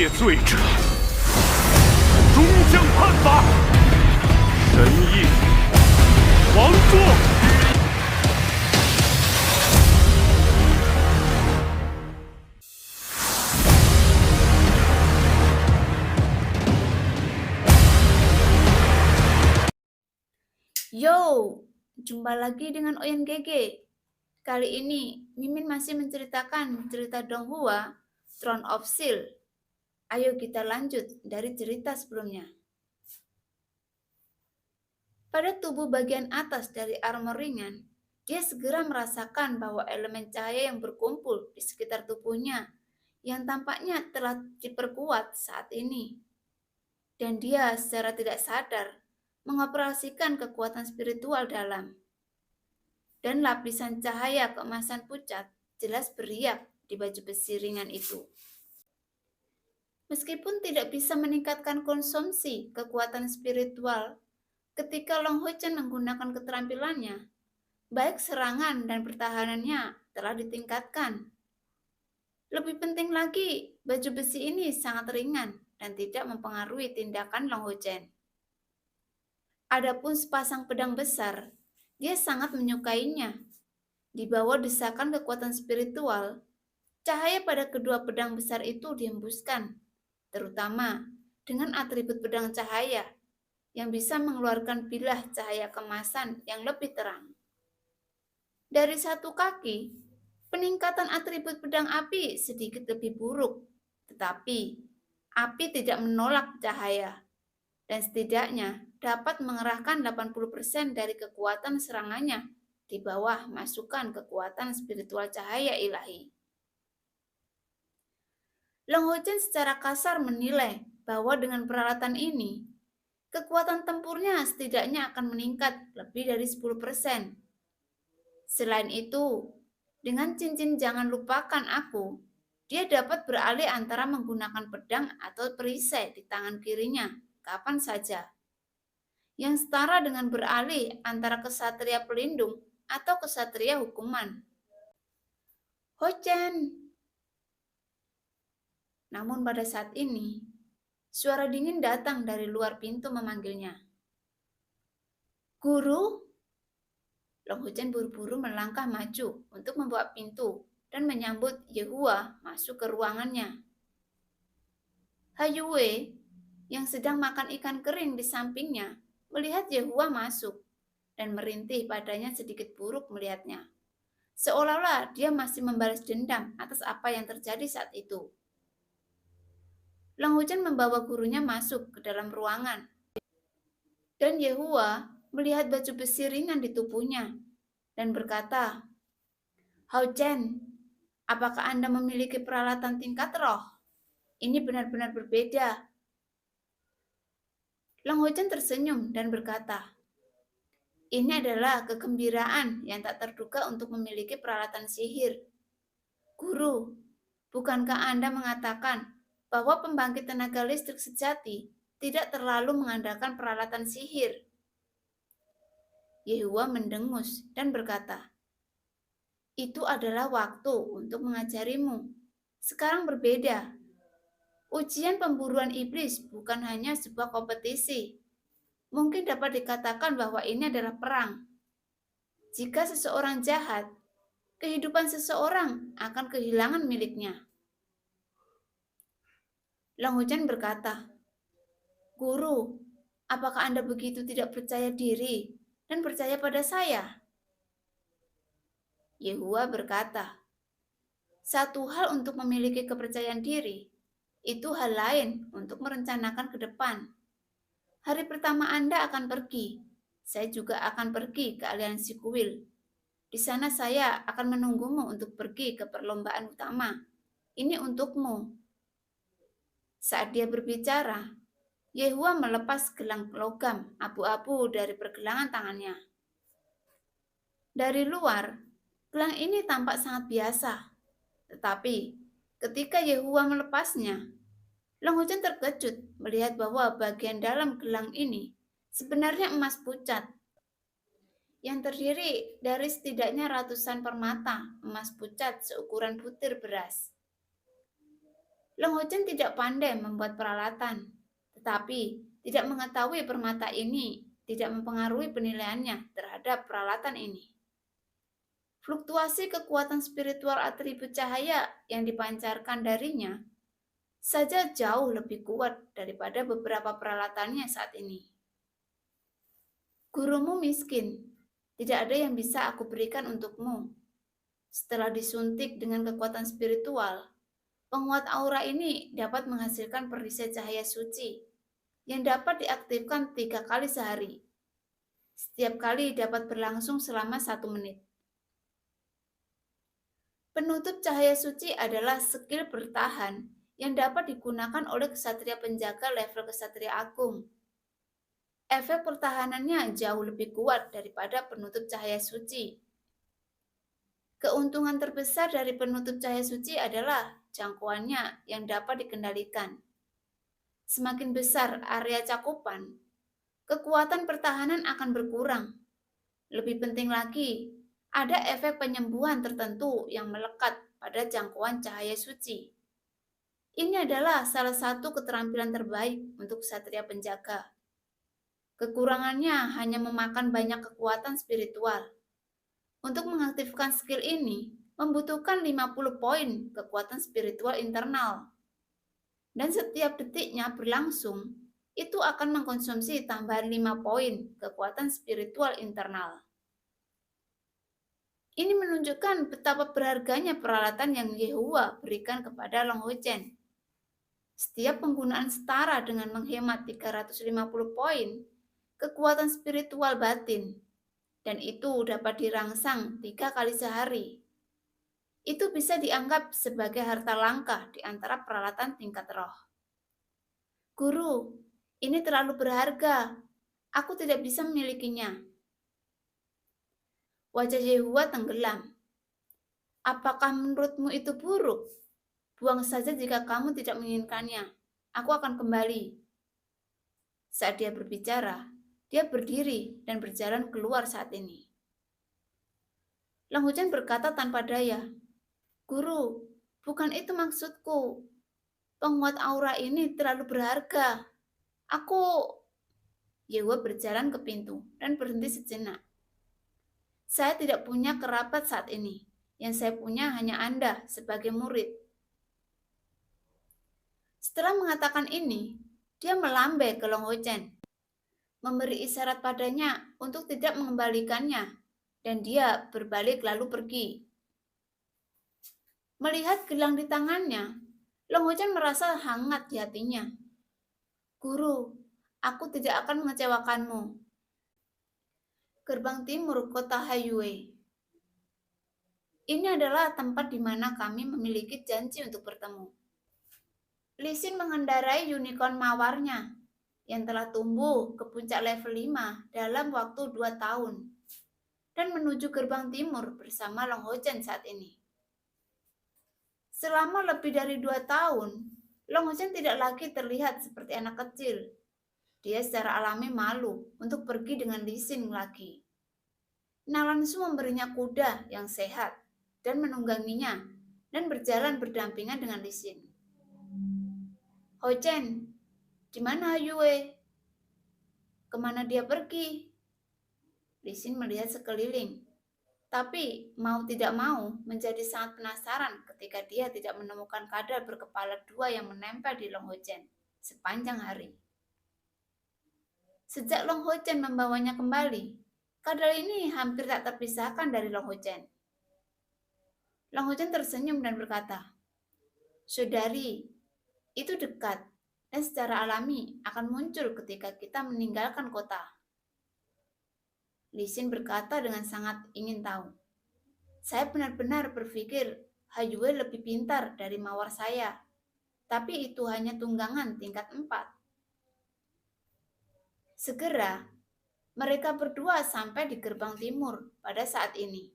业罪者终将判罚。神翼王座。Yo, jumpa lagi dengan Oyen GG. Kali ini Mimin masih menceritakan cerita Donghua, Throne of Steel. Ayo kita lanjut dari cerita sebelumnya. Pada tubuh bagian atas dari armor ringan, dia segera merasakan bahwa elemen cahaya yang berkumpul di sekitar tubuhnya yang tampaknya telah diperkuat saat ini. Dan dia secara tidak sadar mengoperasikan kekuatan spiritual dalam. Dan lapisan cahaya keemasan pucat jelas beriak di baju besi ringan itu. Meskipun tidak bisa meningkatkan konsumsi kekuatan spiritual, ketika Long Hui-Chen menggunakan keterampilannya, baik serangan dan pertahanannya telah ditingkatkan. Lebih penting lagi, baju besi ini sangat ringan dan tidak mempengaruhi tindakan Long Hui-Chen. Adapun sepasang pedang besar, dia sangat menyukainya. Di bawah desakan kekuatan spiritual, cahaya pada kedua pedang besar itu dihembuskan, terutama dengan atribut pedang cahaya yang bisa mengeluarkan bilah cahaya kemasan yang lebih terang. Dari satu kaki, peningkatan atribut pedang api sedikit lebih buruk, tetapi api tidak menolak cahaya dan setidaknya dapat mengerahkan 80% dari kekuatan serangannya di bawah masukan kekuatan spiritual cahaya ilahi. Long Hui-Chen secara kasar menilai bahwa dengan peralatan ini, kekuatan tempurnya setidaknya akan meningkat lebih dari 10%. Selain itu, dengan cincin jangan lupakan aku, dia dapat beralih antara menggunakan pedang atau perisai di tangan kirinya kapan saja, yang setara dengan beralih antara kesatria pelindung atau kesatria hukuman. Hui-Chen. Namun pada saat ini, suara dingin datang dari luar pintu memanggilnya. Guru? Long Hui-Chen buru-buru melangkah maju untuk membuka pintu dan menyambut Yehua masuk ke ruangannya. Haiyue yang sedang makan ikan kering di sampingnya melihat Yehua masuk dan merintih padanya sedikit buruk melihatnya. Seolah-olah dia masih membalas dendam atas apa yang terjadi saat itu. Long Hui-Chen membawa gurunya masuk ke dalam ruangan. Dan Yehua melihat baju besi ringan di tubuhnya dan berkata, Hui-Chen, apakah Anda memiliki peralatan tingkat roh? Ini benar-benar berbeda. Long Hui-Chen tersenyum dan berkata, ini adalah kegembiraan yang tak terduga untuk memiliki peralatan sihir. Guru, bukankah Anda mengatakan bahwa pembangkit tenaga listrik sejati tidak terlalu mengandalkan peralatan sihir? Yehua mendengus dan berkata, itu adalah waktu untuk mengajarimu. Sekarang berbeda. Ujian pemburuan iblis bukan hanya sebuah kompetisi. Mungkin dapat dikatakan bahwa ini adalah perang. Jika seseorang jahat, kehidupan seseorang akan kehilangan miliknya. Long Hui-Chen berkata, Guru, apakah Anda begitu tidak percaya diri dan percaya pada saya? Yehua berkata, satu hal untuk memiliki kepercayaan diri, itu hal lain untuk merencanakan ke depan. Hari pertama Anda akan pergi, saya juga akan pergi ke aliansi kuil. Di sana saya akan menunggumu untuk pergi ke perlombaan utama. Ini untukmu. Saat dia berbicara, Yehua melepas gelang logam abu-abu dari pergelangan tangannya. Dari luar, gelang ini tampak sangat biasa. Tetapi ketika Yehua melepasnya, Long Hui-Chen terkejut melihat bahwa bagian dalam gelang ini sebenarnya emas pucat yang terdiri dari setidaknya ratusan permata emas pucat seukuran butir beras. Long Ho Chen tidak pandai membuat peralatan, tetapi tidak mengetahui permata ini tidak mempengaruhi penilaiannya terhadap peralatan ini. Fluktuasi kekuatan spiritual atribut cahaya yang dipancarkan darinya saja jauh lebih kuat daripada beberapa peralatannya saat ini. Gurumu miskin, tidak ada yang bisa aku berikan untukmu. Setelah disuntik dengan kekuatan spiritual, penguat aura ini dapat menghasilkan perisai cahaya suci yang dapat diaktifkan 3 kali sehari. Setiap kali dapat berlangsung selama 1 menit. Penutup cahaya suci adalah skill bertahan yang dapat digunakan oleh kesatria penjaga level kesatria agung. Efek pertahanannya jauh lebih kuat daripada penutup cahaya suci. Keuntungan terbesar dari penutup cahaya suci adalah jangkauannya yang dapat dikendalikan. Semakin besar area cakupan, kekuatan pertahanan akan berkurang. Lebih penting lagi, ada efek penyembuhan tertentu yang melekat pada jangkauan cahaya suci. Ini adalah salah satu keterampilan terbaik untuk satria penjaga. Kekurangannya hanya memakan banyak kekuatan spiritual. Untuk mengaktifkan skill ini, membutuhkan 50 poin kekuatan spiritual internal. Dan setiap detiknya berlangsung, itu akan mengkonsumsi tambahan 5 poin kekuatan spiritual internal. Ini menunjukkan betapa berharganya peralatan yang Yehua berikan kepada Long Ho Chen. Setiap penggunaan setara dengan menghemat 350 poin kekuatan spiritual batin, dan itu dapat dirangsang 3 kali sehari. Itu bisa dianggap sebagai harta langka di antara peralatan tingkat roh. Guru, ini terlalu berharga. Aku tidak bisa memilikinya. Wajah Yehua tenggelam. Apakah menurutmu itu buruk? Buang saja jika kamu tidak menginginkannya. Aku akan kembali. Saat dia berbicara, dia berdiri dan berjalan keluar saat ini. Long Ho Chen berkata tanpa daya, Guru, bukan itu maksudku. Penguat aura ini terlalu berharga. Yehua berjalan ke pintu dan berhenti sejenak. Saya tidak punya kerabat saat ini. Yang saya punya hanya Anda sebagai murid. Setelah mengatakan ini, dia melambai ke Long Ho Chen, memberi isyarat padanya untuk tidak mengembalikannya, dan dia berbalik lalu pergi. Melihat gelang di tangannya, Long Ho Chen merasa hangat di hatinya. Guru, aku tidak akan mengecewakanmu. Gerbang timur kota Haiyue. Ini adalah tempat di mana kami memiliki janji untuk bertemu. Li Xin mengendarai unicorn mawarnya yang telah tumbuh ke puncak level 5 dalam waktu 2 tahun dan menuju gerbang timur bersama Long Ho Chen saat ini. Selama lebih dari 2 tahun, Long Ho Chen tidak lagi terlihat seperti anak kecil. Dia secara alami malu untuk pergi dengan Li Xin lagi. Nalansu memberinya kuda yang sehat dan menungganginya dan berjalan berdampingan dengan Li Xin. Ho Chen, di mana Haiyue? Kemana dia pergi? Li Xin melihat sekeliling, tapi mau tidak mau menjadi sangat penasaran ketika dia tidak menemukan kadal berkepala 2 yang menempel di Long Ho Chen sepanjang hari. Sejak Long Ho Chen membawanya kembali, kadal ini hampir tak terpisahkan dari Long Ho Chen. Long Ho Chen tersenyum dan berkata, Saudari, itu dekat dan secara alami akan muncul ketika kita meninggalkan kota. Li Xin berkata dengan sangat ingin tahu. Saya benar-benar berpikir Haiyue lebih pintar dari mawar saya, tapi itu hanya tunggangan tingkat 4. Segera, mereka berdua sampai di gerbang timur pada saat ini.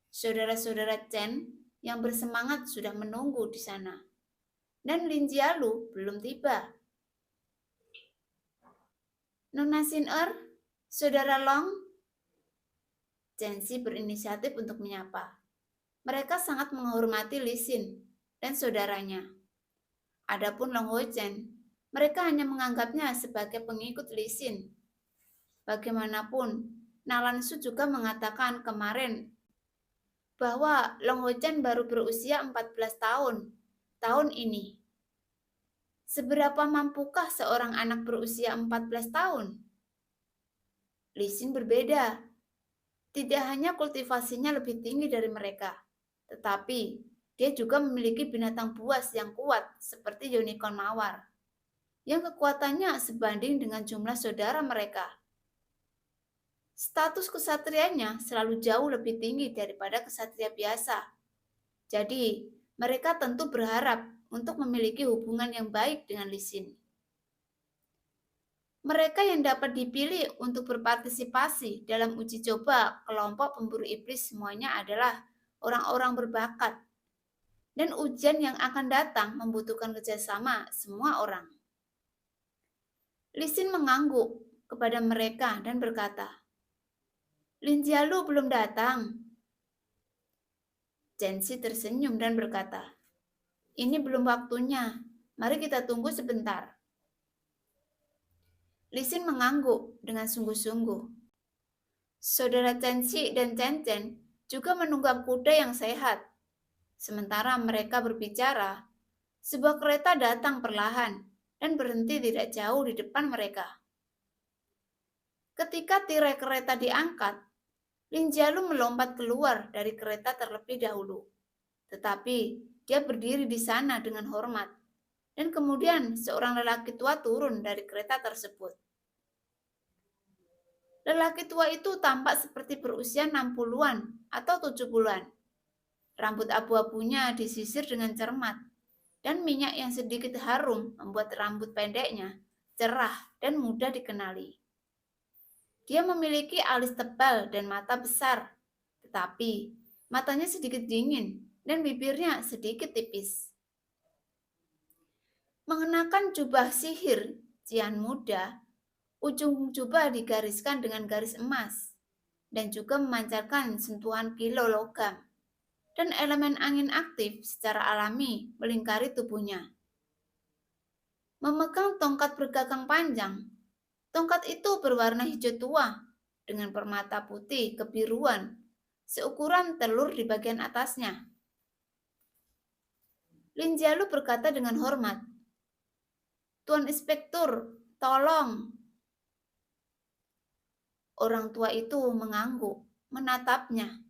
Saudara-saudara Chen yang bersemangat sudah menunggu di sana. Dan Lin Jialu belum tiba. Nona Xin-er, Saudara Long, Chen Xi berinisiatif untuk menyapa. Mereka sangat menghormati Li Xin dan saudaranya. Adapun Long Chen, mereka hanya menganggapnya sebagai pengikut Li Xin. Bagaimanapun, Nalan Su juga mengatakan kemarin bahwa Long Chen baru berusia 14 tahun ini. Seberapa mampukah seorang anak berusia 14 tahun? Li Xin berbeda. Tidak hanya kultivasinya lebih tinggi dari mereka, tetapi dia juga memiliki binatang buas yang kuat seperti unicorn mawar, yang kekuatannya sebanding dengan jumlah saudara mereka. Status kesatrianya selalu jauh lebih tinggi daripada kesatria biasa. Jadi, mereka tentu berharap untuk memiliki hubungan yang baik dengan Li Xin. Mereka yang dapat dipilih untuk berpartisipasi dalam uji coba kelompok pemburu iblis semuanya adalah orang-orang berbakat. Dan ujian yang akan datang membutuhkan kerjasama semua orang. Li Xin mengangguk kepada mereka dan berkata, Lin Jialu belum datang. Chen Xi tersenyum dan berkata, ini belum waktunya, mari kita tunggu sebentar. Li Xin mengangguk dengan sungguh-sungguh. Saudara Chen Xi dan Chen Chen juga menunggang kuda yang sehat. Sementara mereka berbicara, sebuah kereta datang perlahan dan berhenti tidak jauh di depan mereka. Ketika tirai kereta diangkat, Lin Jialu melompat keluar dari kereta terlebih dahulu. Tetapi dia berdiri di sana dengan hormat. Dan kemudian seorang lelaki tua turun dari kereta tersebut. Lelaki tua itu tampak seperti berusia 60-an atau 70-an. Rambut abu-abunya disisir dengan cermat. Dan minyak yang sedikit harum membuat rambut pendeknya cerah dan mudah dikenali. Dia memiliki alis tebal dan mata besar, tetapi matanya sedikit dingin dan bibirnya sedikit tipis. Mengenakan jubah sihir cian muda, ujung jubah digariskan dengan garis emas dan juga memancarkan sentuhan kilau logam. Dan elemen angin aktif secara alami melingkari tubuhnya. Memegang tongkat bergagang panjang, tongkat itu berwarna hijau tua dengan permata putih kebiruan, seukuran telur di bagian atasnya. Lin Jialu berkata dengan hormat, Tuan Inspektur, tolong. Orang tua itu mengangguk, menatapnya.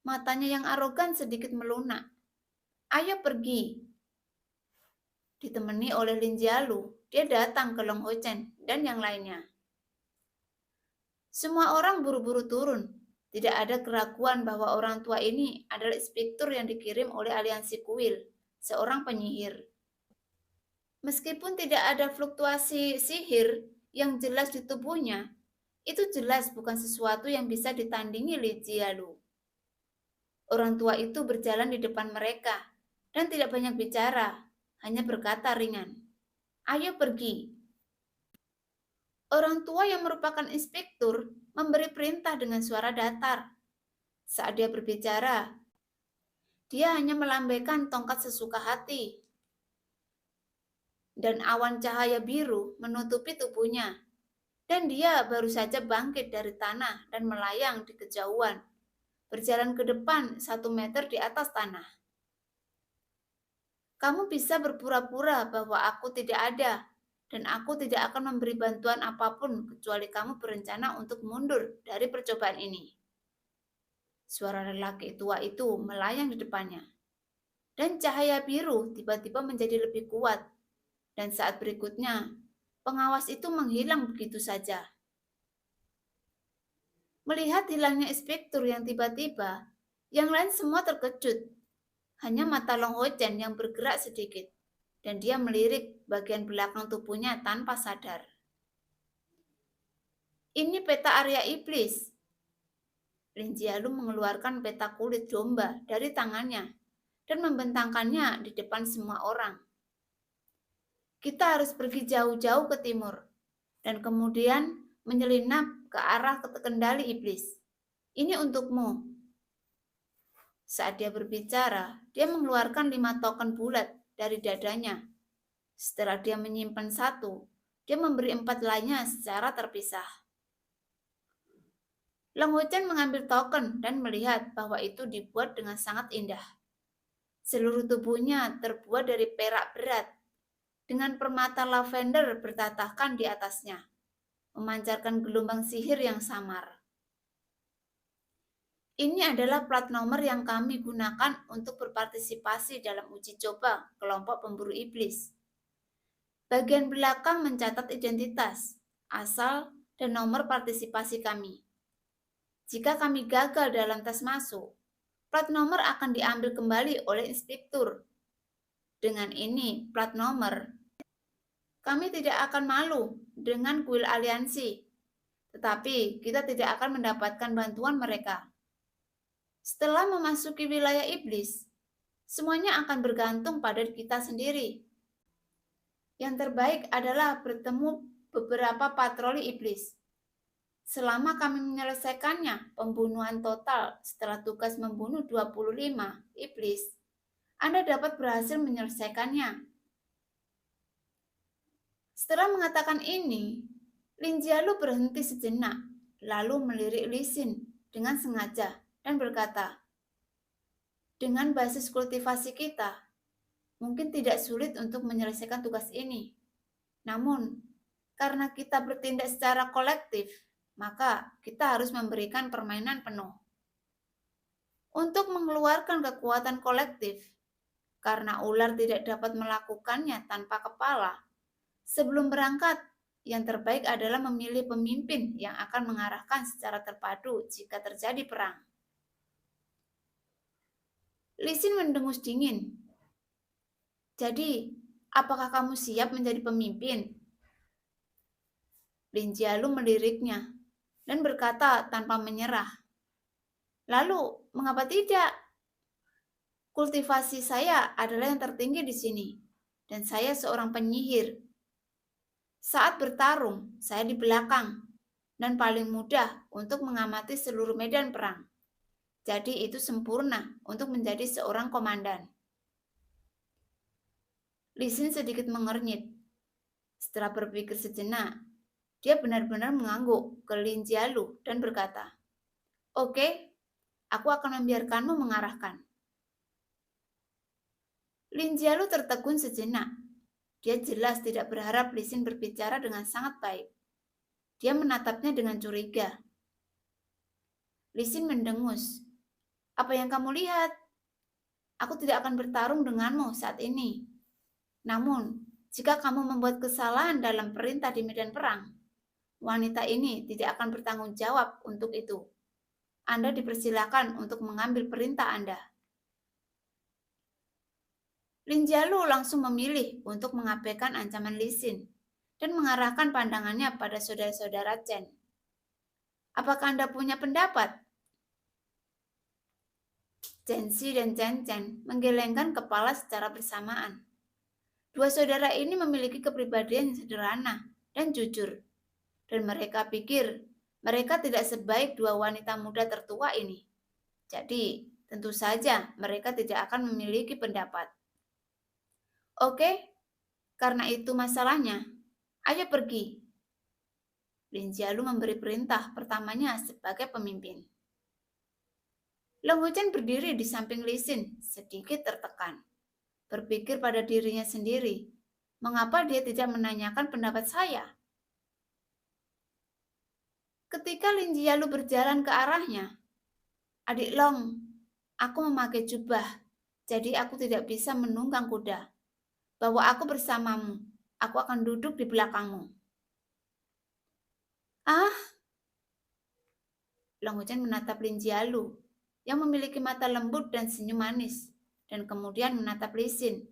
Matanya yang arogan sedikit melunak. Ayo pergi. Ditemani oleh Lin Jialu, dia datang ke Long Chen dan yang lainnya. Semua orang buru-buru turun. Tidak ada keraguan bahwa orang tua ini adalah inspektur yang dikirim oleh aliansi kuil, seorang penyihir. Meskipun tidak ada fluktuasi sihir yang jelas di tubuhnya, itu jelas bukan sesuatu yang bisa ditandingi Lin Jialu. Orang tua itu berjalan di depan mereka dan tidak banyak bicara, hanya berkata ringan, ayo pergi. Orang tua yang merupakan inspektur memberi perintah dengan suara datar. Saat dia berbicara, dia hanya melambaikan tongkat sesuka hati. Dan awan cahaya biru menutupi tubuhnya. Dan dia baru saja bangkit dari tanah dan melayang di kejauhan. Berjalan ke depan 1 meter di atas tanah. Kamu bisa berpura-pura bahwa aku tidak ada, dan aku tidak akan memberi bantuan apapun kecuali kamu berencana untuk mundur dari percobaan ini. Suara lelaki tua itu melayang di depannya. Dan cahaya biru tiba-tiba menjadi lebih kuat. Dan saat berikutnya, pengawas itu menghilang begitu saja. Melihat hilangnya inspektur yang tiba-tiba, yang lain semua terkejut. Hanya mata Long Chen yang bergerak sedikit, dan dia melirik bagian belakang tubuhnya tanpa sadar. Ini peta area iblis. Lin Jialu mengeluarkan peta kulit domba dari tangannya dan membentangkannya di depan semua orang. Kita harus pergi jauh-jauh ke timur, dan kemudian menyelinap ke arah kendali iblis. Ini untukmu. Saat dia berbicara, dia mengeluarkan 5 token bulat dari dadanya. Setelah dia menyimpan satu, dia memberi 4 lainnya secara terpisah. Long Huchen mengambil token dan melihat bahwa itu dibuat dengan sangat indah. Seluruh tubuhnya terbuat dari perak berat, dengan permata lavender bertatahkan di atasnya, memancarkan gelombang sihir yang samar. Ini adalah plat nomor yang kami gunakan untuk berpartisipasi dalam uji coba kelompok pemburu iblis. Bagian belakang mencatat identitas, asal, dan nomor partisipasi kami. Jika kami gagal dalam tes masuk, plat nomor akan diambil kembali oleh inspektur. Dengan ini, plat nomor, kami tidak akan malu dengan kuil aliansi, tetapi kita tidak akan mendapatkan bantuan mereka. Setelah memasuki wilayah iblis, semuanya akan bergantung pada kita sendiri. Yang terbaik adalah bertemu beberapa patroli iblis. Selama kami menyelesaikannya, pembunuhan total setelah tugas membunuh 25 iblis, Anda dapat berhasil menyelesaikannya. Setelah mengatakan ini, Lin Jialu berhenti sejenak, lalu melirik Li Xin dengan sengaja dan berkata, dengan basis kultivasi kita, mungkin tidak sulit untuk menyelesaikan tugas ini. Namun, karena kita bertindak secara kolektif, maka kita harus memberikan permainan penuh. Untuk mengeluarkan kekuatan kolektif, karena ular tidak dapat melakukannya tanpa kepala, sebelum berangkat, yang terbaik adalah memilih pemimpin yang akan mengarahkan secara terpadu jika terjadi perang. Li Xin mendengus dingin. Jadi, apakah kamu siap menjadi pemimpin? Lin Jialu meliriknya dan berkata tanpa menyerah. Lalu, mengapa tidak? Kultivasi saya adalah yang tertinggi di sini, dan saya seorang penyihir. Saat bertarung, saya di belakang, dan paling mudah untuk mengamati seluruh medan perang. Jadi itu sempurna untuk menjadi seorang komandan. Li Xin sedikit mengernyit. Setelah berpikir sejenak, dia benar-benar mengangguk ke Lin Jialu dan berkata, "Oke, aku akan membiarkanmu mengarahkan." Lin Jialu tertegun sejenak. Dia jelas tidak berharap Li Xin berbicara dengan sangat baik. Dia menatapnya dengan curiga. Li Xin mendengus. Apa yang kamu lihat? Aku tidak akan bertarung denganmu saat ini. Namun, jika kamu membuat kesalahan dalam perintah di medan perang, wanita ini tidak akan bertanggung jawab untuk itu. Anda dipersilakan untuk mengambil perintah Anda. Lin Jialu langsung memilih untuk mengabaikan ancaman Li Xin dan mengarahkan pandangannya pada saudara-saudara Chen. Apakah Anda punya pendapat? Chen Xi dan Chen Chen menggelengkan kepala secara bersamaan. Dua saudara ini memiliki kepribadian yang sederhana dan jujur, dan mereka pikir mereka tidak sebaik dua wanita muda tertua ini. Jadi, tentu saja mereka tidak akan memiliki pendapat. Oke, karena itu masalahnya, ayo pergi. Lin Jialu memberi perintah pertamanya sebagai pemimpin. Long Huchen berdiri di samping Li Xin, sedikit tertekan. Berpikir pada dirinya sendiri, mengapa dia tidak menanyakan pendapat saya? Ketika Lin Jialu berjalan ke arahnya, "Adik Long, aku memakai jubah, jadi aku tidak bisa menunggang kuda. Bawa aku bersamamu, aku akan duduk di belakangmu." Ah, Long Huchen menatap Lin Jialu yang memiliki mata lembut dan senyum manis, dan kemudian menatap Li Xin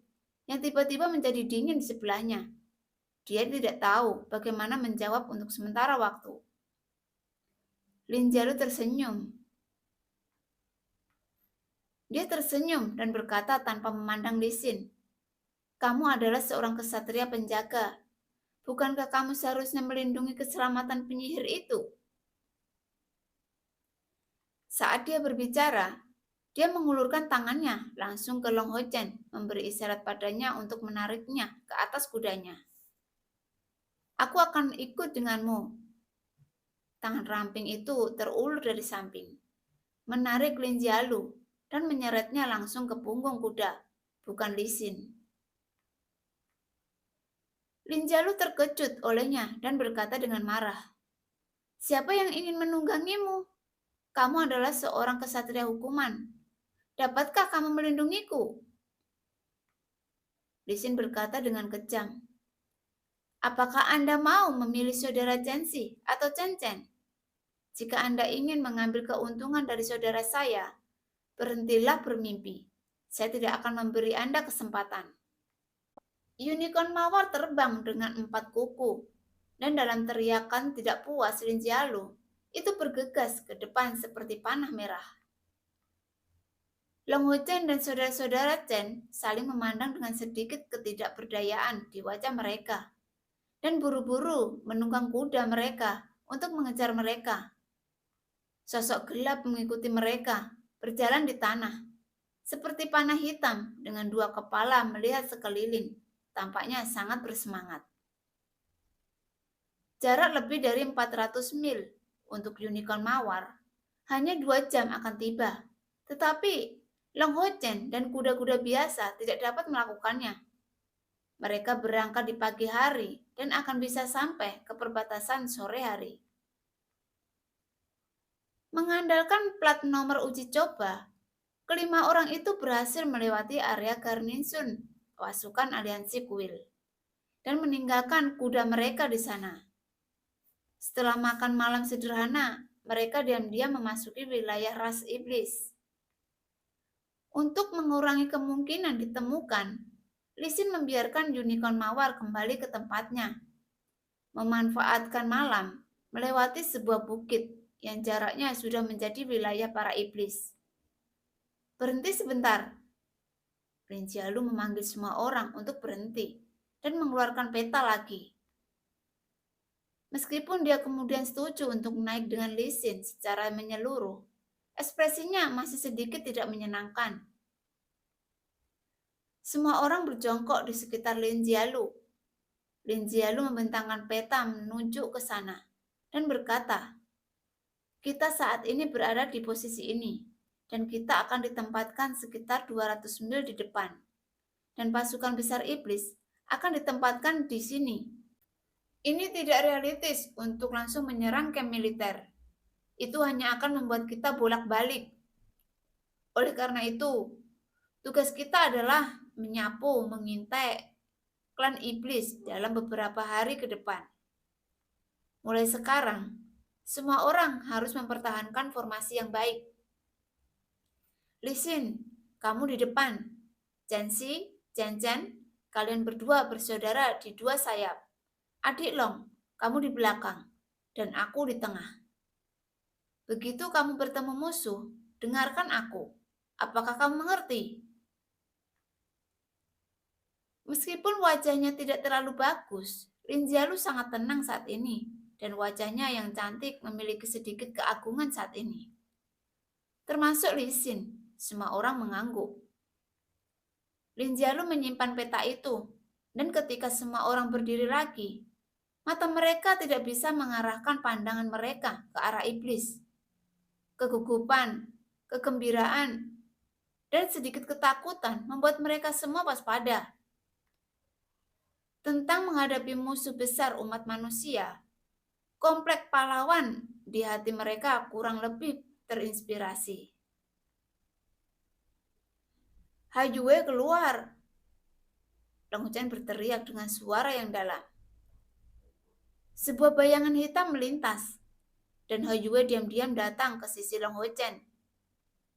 yang tiba-tiba menjadi dingin di sebelahnya. Dia tidak tahu bagaimana menjawab untuk sementara waktu. Lin Jialu tersenyum. Dia tersenyum dan berkata tanpa memandang Li Xin, "Kamu adalah seorang kesatria penjaga. Bukankah kamu seharusnya melindungi keselamatan penyihir itu?" Saat dia berbicara, Dia mengulurkan tangannya langsung ke Long Ho Chen, memberi isyarat padanya untuk menariknya ke atas kudanya. Aku akan ikut denganmu. Tangan ramping itu terulur dari samping, menarik Lin Jialu dan menyeretnya langsung ke punggung kuda, bukan Li Xin. Lin Jialu terkejut olehnya dan berkata dengan marah, "Siapa yang ingin menunggangimu? Kamu adalah seorang kesatria hukuman. Dapatkah kamu melindungiku?" Li Xin berkata dengan kejam, "Apakah Anda mau memilih saudara Chen Xi atau Chen Chen? Jika Anda ingin mengambil keuntungan dari saudara saya, berhentilah bermimpi. Saya tidak akan memberi Anda kesempatan." Unicorn mawar terbang dengan 4 kuku, dan dalam teriakan tidak puas Lin Jialu, itu bergegas ke depan seperti panah merah. Long Ho Chen dan saudara-saudara Chen saling memandang dengan sedikit ketidakberdayaan di wajah mereka, dan buru-buru menunggang kuda mereka untuk mengejar mereka. Sosok gelap mengikuti mereka, berjalan di tanah, seperti panah hitam dengan 2 kepala melihat sekeliling, tampaknya sangat bersemangat. Jarak lebih dari 400 mil untuk unicorn mawar, hanya 2 jam akan tiba. Tetapi Long Ho Chen dan kuda-kuda biasa tidak dapat melakukannya. Mereka berangkat di pagi hari dan akan bisa sampai ke perbatasan sore hari. Mengandalkan plat nomor uji coba, kelima orang itu berhasil melewati area Garnison, pasukan aliansi kuil, dan meninggalkan kuda mereka di sana. Setelah makan malam sederhana, mereka diam-diam memasuki wilayah ras iblis. Untuk mengurangi kemungkinan ditemukan, Li Xin membiarkan unicorn mawar kembali ke tempatnya, memanfaatkan malam melewati sebuah bukit yang jaraknya sudah menjadi wilayah para iblis. "Berhenti sebentar." Lin Jialu memanggil semua orang untuk berhenti dan mengeluarkan peta lagi. Meskipun dia kemudian setuju untuk naik dengan Li Xin secara menyeluruh, ekspresinya masih sedikit tidak menyenangkan. Semua orang berjongkok di sekitar Lin Jialu. Lin Jialu membentangkan peta menuju ke sana dan berkata, "Kita saat ini berada di posisi ini, dan kita akan ditempatkan sekitar 200 mil di depan. Dan pasukan besar iblis akan ditempatkan di sini. Ini tidak realistis untuk langsung menyerang kamp militer. Itu hanya akan membuat kita bolak-balik. Oleh karena itu, tugas kita adalah menyapu, mengintai klan iblis dalam beberapa hari ke depan. Mulai sekarang, semua orang harus mempertahankan formasi yang baik. Li Xin, kamu di depan. Chen Xi, Chen Chen, kalian berdua bersaudara di 2 sayap. Adik Long, kamu di belakang, dan aku di tengah. Begitu kamu bertemu musuh, dengarkan aku. Apakah kamu mengerti?" Meskipun wajahnya tidak terlalu bagus, Lin Jialu sangat tenang saat ini, dan wajahnya yang cantik memiliki sedikit keagungan saat ini. Termasuk Li Xin, semua orang mengangguk. Lin Jialu menyimpan peta itu, dan ketika semua orang berdiri lagi, mata mereka tidak bisa mengarahkan pandangan mereka ke arah iblis. Kegugupan, kegembiraan, dan sedikit ketakutan membuat mereka semua waspada. Tentang menghadapi musuh besar umat manusia, komplek pahlawan di hati mereka kurang lebih terinspirasi. "Haiyue keluar!" Long Chen berteriak dengan suara yang dalam. Sebuah bayangan hitam melintas, dan Haiyue diam-diam datang ke sisi Long Ho Chen.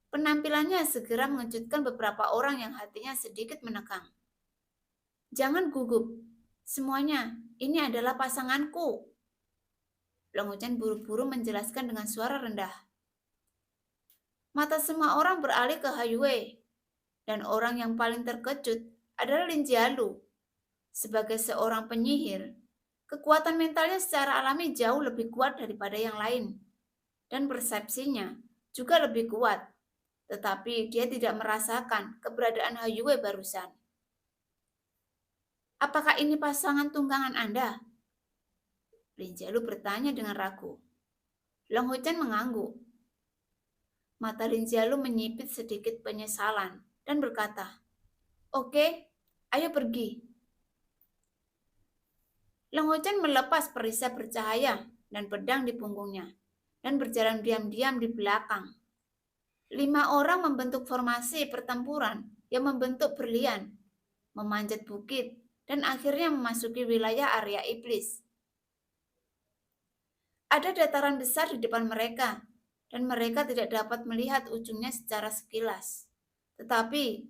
Penampilannya segera mengejutkan beberapa orang yang hatinya sedikit menegang. "Jangan gugup. Semuanya, ini adalah pasanganku." Long Ho Chen buru-buru menjelaskan dengan suara rendah. Mata semua orang beralih ke Haiyue, dan orang yang paling terkejut adalah Lin Jialu. Sebagai seorang penyihir, kekuatan mentalnya secara alami jauh lebih kuat daripada yang lain, dan persepsinya juga lebih kuat. tetapi dia tidak merasakan keberadaan Hayue barusan. Apakah ini pasangan tunggangan Anda? Lin Jialu bertanya dengan ragu. Long Huchen mengangguk. Mata Lin Jialu menyipit sedikit penyesalan dan berkata, "Oke, ayo pergi." Long Huchen melepas perisai bercahaya dan pedang di punggungnya dan berjalan diam-diam di belakang. 5 orang membentuk formasi pertempuran yang membentuk berlian, memanjat bukit, dan akhirnya memasuki wilayah area iblis. Ada dataran besar di depan mereka, dan mereka tidak dapat melihat ujungnya secara sekilas. Tetapi,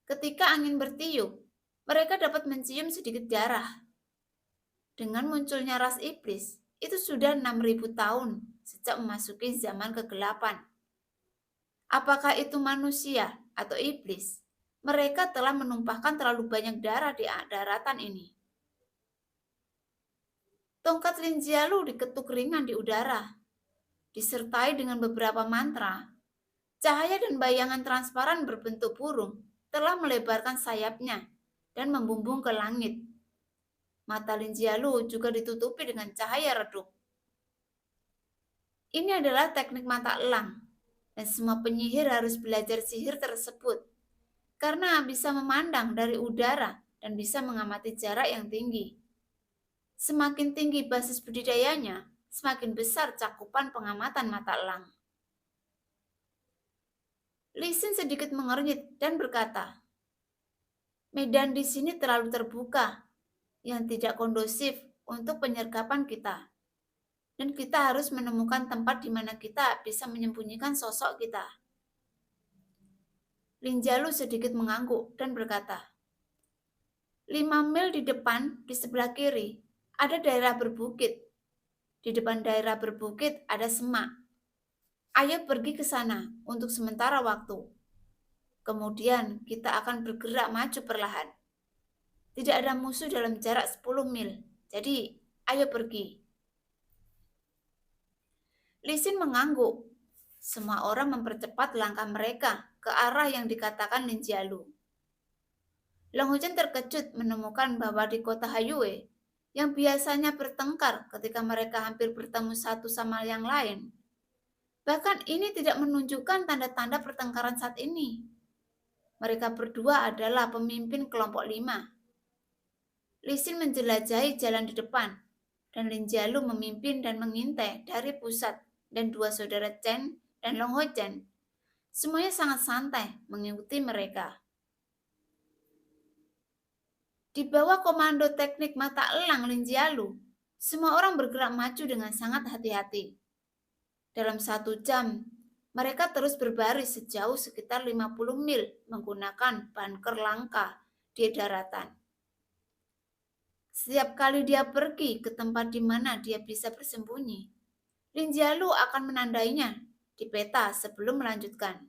ketika angin bertiup, mereka dapat mencium sedikit darah. Dengan munculnya ras iblis, itu sudah 6.000 tahun sejak memasuki zaman kegelapan. Apakah itu manusia atau iblis? Mereka telah menumpahkan terlalu banyak darah di daratan ini. Tongkat Lin Jialu diketuk ringan di udara, disertai dengan beberapa mantra. Cahaya dan bayangan transparan berbentuk burung telah melebarkan sayapnya dan membumbung ke langit. Mata Lin Jialu juga ditutupi dengan cahaya redup. Ini adalah teknik mata elang, dan semua penyihir harus belajar sihir tersebut karena bisa memandang dari udara dan bisa mengamati jarak yang tinggi. Semakin tinggi basis budidayanya, semakin besar cakupan pengamatan mata elang. Li Xin sedikit mengernyit dan berkata, "Medan di sini terlalu terbuka, yang tidak kondusif untuk penyergapan kita. Dan kita harus menemukan tempat di mana kita bisa menyembunyikan sosok kita." Lin Jialu sedikit mengangguk dan berkata, 5 mil di depan, di sebelah kiri, ada daerah berbukit. Di depan daerah berbukit ada semak. Ayo pergi ke sana untuk sementara waktu. Kemudian kita akan bergerak maju perlahan. Tidak ada musuh dalam jarak 10 mil, jadi ayo pergi. Li Xin mengangguk. Semua orang mempercepat langkah mereka ke arah yang dikatakan Lin Jialu. Long Huchen terkejut menemukan bahwa di kota Hayue, yang biasanya bertengkar ketika mereka hampir bertemu satu sama yang lain, bahkan ini tidak menunjukkan tanda-tanda pertengkaran saat ini. Mereka berdua adalah pemimpin kelompok 5. Li Xin menjelajahi jalan di depan, dan Lin Jialu memimpin dan mengintai dari pusat, dan 2 saudara Chen dan Long Huchen semuanya sangat santai mengikuti mereka. Di bawah komando teknik mata elang Lin Jialu, semua orang bergerak maju dengan sangat hati-hati. Dalam 1 jam, mereka terus berbaris sejauh sekitar 50 mil menggunakan bunker langka di daratan. Setiap kali dia pergi ke tempat di mana dia bisa bersembunyi, Lin Jialu akan menandainya di peta sebelum melanjutkan.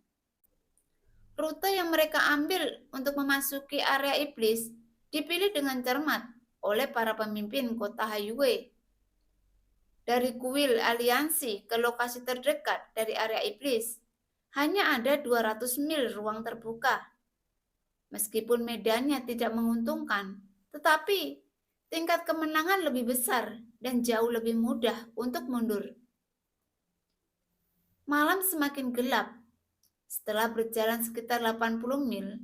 Rute yang mereka ambil untuk memasuki area iblis dipilih dengan cermat oleh para pemimpin kota Hayue. Dari kuil aliansi ke lokasi terdekat dari area iblis, hanya ada 200 mil ruang terbuka. Meskipun medannya tidak menguntungkan, tetapi tingkat kemenangan lebih besar dan jauh lebih mudah untuk mundur. Malam semakin gelap. Setelah berjalan sekitar 80 mil,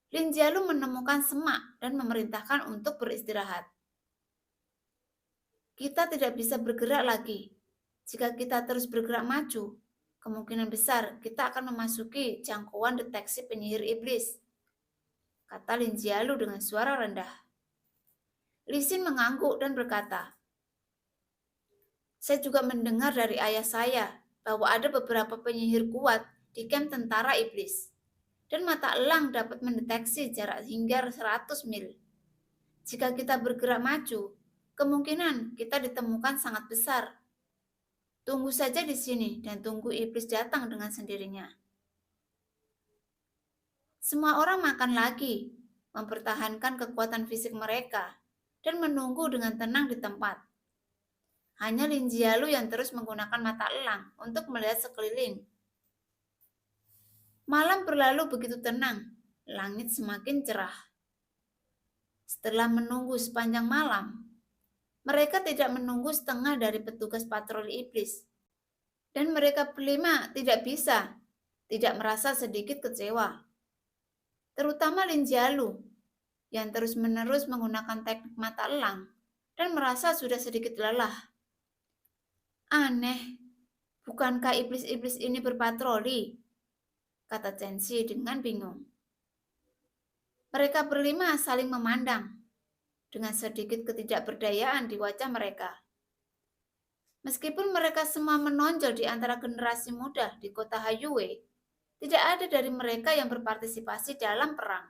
Lin Jialu menemukan semak dan memerintahkan untuk beristirahat. Kita tidak bisa bergerak lagi. Jika kita terus bergerak maju, kemungkinan besar kita akan memasuki jangkauan deteksi penyihir iblis, kata Lin Jialu dengan suara rendah. Li Xin mengangguk dan berkata, "Saya juga mendengar dari ayah saya bahwa ada beberapa penyihir kuat di kamp tentara iblis. Dan mata elang dapat mendeteksi jarak hingga 100 mil. Jika kita bergerak maju, kemungkinan kita ditemukan sangat besar. Tunggu saja di sini dan tunggu iblis datang dengan sendirinya." Semua orang makan lagi, mempertahankan kekuatan fisik mereka, dan menunggu dengan tenang di tempat. Hanya Lin Jialu yang terus menggunakan mata elang untuk melihat sekeliling. Malam berlalu begitu tenang, langit semakin cerah. Setelah menunggu sepanjang malam, mereka tidak menunggu setengah dari petugas patroli iblis. Dan mereka berlima tidak merasa sedikit kecewa. Terutama Lin Jialu, yang terus-menerus menggunakan teknik mata elang dan merasa sudah sedikit lelah. Aneh, bukankah iblis-iblis ini berpatroli? Kata Chen-Xi dengan bingung. Mereka berlima saling memandang dengan sedikit ketidakberdayaan di wajah mereka. Meskipun mereka semua menonjol di antara generasi muda di kota Hayue, tidak ada dari mereka yang berpartisipasi dalam perang.